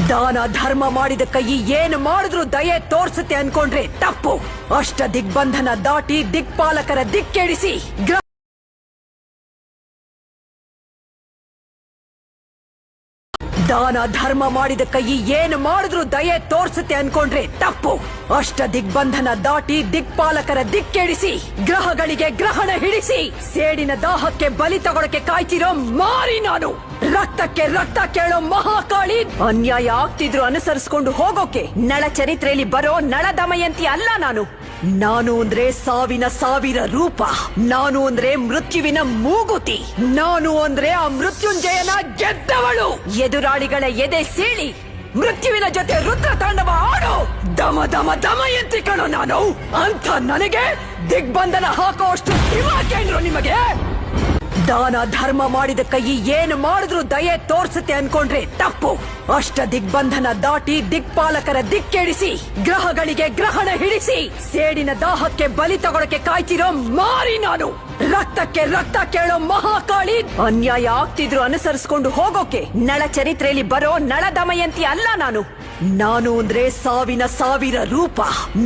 ದಾನ ಧರ್ಮ ಮಾಡಿದ ಕೈ ಏನು ಮಾಡಿದ್ರು ದಯೆ ತೋರ್ಸುತ್ತೆ ಅನ್ಕೊಂಡ್ರೆ ತಪ್ಪು. ಅಷ್ಟ ದಿಗ್ಬಂಧನ ದಾಟಿ ದಿಕ್ಪಾಲಕರ ದಿಕ್ಕೆಡಿಸಿ ದಾನ ಧರ್ಮ ಮಾಡಿದ ಕೈ ಏನು ಮಾಡಿದ್ರು ದಯೆ ತೋರ್ಸುತ್ತೆ ಅನ್ಕೊಂಡ್ರೆ ತಪ್ಪು. ಅಷ್ಟ ದಿಗ್ಬಂಧನ ದಾಟಿ ದಿಕ್ಪಾಲಕರ ದಿಕ್ಕೆಡಿಸಿ ಗ್ರಹಗಳಿಗೆ ಗ್ರಹಣ ಹಿಡಿಸಿ ಸೇಡಿನ ದಾಹಕ್ಕೆ ಬಲಿ ತಗೊಳಕ್ಕೆ ಕಾಯ್ತಿರೋ ಮಾರಿ ನಾನು. ರಕ್ತಕ್ಕೆ ರಕ್ತ ಕೇಳೋ ಮಹಾಕಾಳಿ. ಅನ್ಯಾಯ ಆಗ್ತಿದ್ರು ಅನುಸರಿಸ್ಕೊಂಡು ಹೋಗೋಕೆ ನಳ ಚರಿತ್ರೆಯಲ್ಲಿ ಬರೋ ನಳ ದಮಯಂತಿ ಅಲ್ಲ ನಾನು. ನಾನು ಅಂದ್ರೆ ಸಾವಿನ ಸಾವಿರ ರೂಪ. ನಾನು ಅಂದ್ರೆ ಮೃತ್ಯುವಿನ ಮೂಗುತಿ. ನಾನು ಅಂದ್ರೆ ಆ ಮೃತ್ಯುಂಜಯನ ಗೆದ್ದವಳು. ಎದುರಾಳಿಗಳ ಎದೆ ಸೀಳಿ ಮೃತ್ಯುವಿನ ಜೊತೆ ರುದ್ರ ತಾಂಡವ ಆಡೋ ದಮ ದಮ ದಮಯಂತಿ ಕಣೋ ನಾನು. ಅಂತ ನನಗೆ ದಿಗ್ಬಂಧನ ಹಾಕೋ ಅಷ್ಟು ದಿಮಾಕೇಂದ್ರು ನಿಮಗೆ? ದಾನ ಧರ್ಮ ಮಾಡಿದ ಕೈ ಏನು ಮಾಡಿದ್ರು ದಯೆ ತೋರ್ಸುತ್ತೆ ಅನ್ಕೊಂಡ್ರೆ ತಪ್ಪು. ಅಷ್ಟ ದಿಗ್ಬಂಧನ ದಾಟಿ ದಿಕ್ಪಾಲಕರ ದಿಕ್ಕೆಡಿಸಿ ಗ್ರಹಗಳಿಗೆ ಗ್ರಹಣ ಹಿಡಿಸಿ ಸೇಡಿನ ದಾಹಕ್ಕೆ ಬಲಿ ತಗೊಳಕ್ಕೆ ಕಾಯ್ತಿರೋ ಮಾರಿ ನಾನು. ರಕ್ತಕ್ಕೆ ರಕ್ತ ಕೇಳೋ ಮಹಾಕಾಳಿ. ಅನ್ಯಾಯ ಆಗ್ತಿದ್ರು ಅನುಸರಿಸ್ಕೊಂಡು ಹೋಗೋಕೆ ನಳ ಚರಿತ್ರೆಯಲ್ಲಿ ಬರೋ ನಳ ದಮಯಂತಿ ಅಲ್ಲ ನಾನು. ನಾನು ಅಂದ್ರೆ ಸಾವಿನ ಸಾವಿರ ರೂಪ.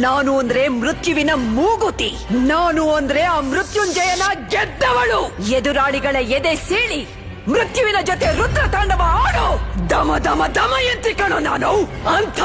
ನಾನು ಅಂದ್ರೆ ಮೃತ್ಯುವಿನ ಮೂಗುತಿ. ನಾನು ಅಂದ್ರೆ ಆ ಮೃತ್ಯುಂಜಯನ ಗೆದ್ದವಳು. ಎದುರಾಳಿಗಳ ಎದೆ ಸೀಳಿ ಮೃತ್ಯುವಿನ ಜೊತೆ ರುದ್ರ ತಾಂಡವ ಆಡೋ ದಮ ದಮ ದಮಯಂತಿ ಕಣೋ ನಾನು. ಅಂತ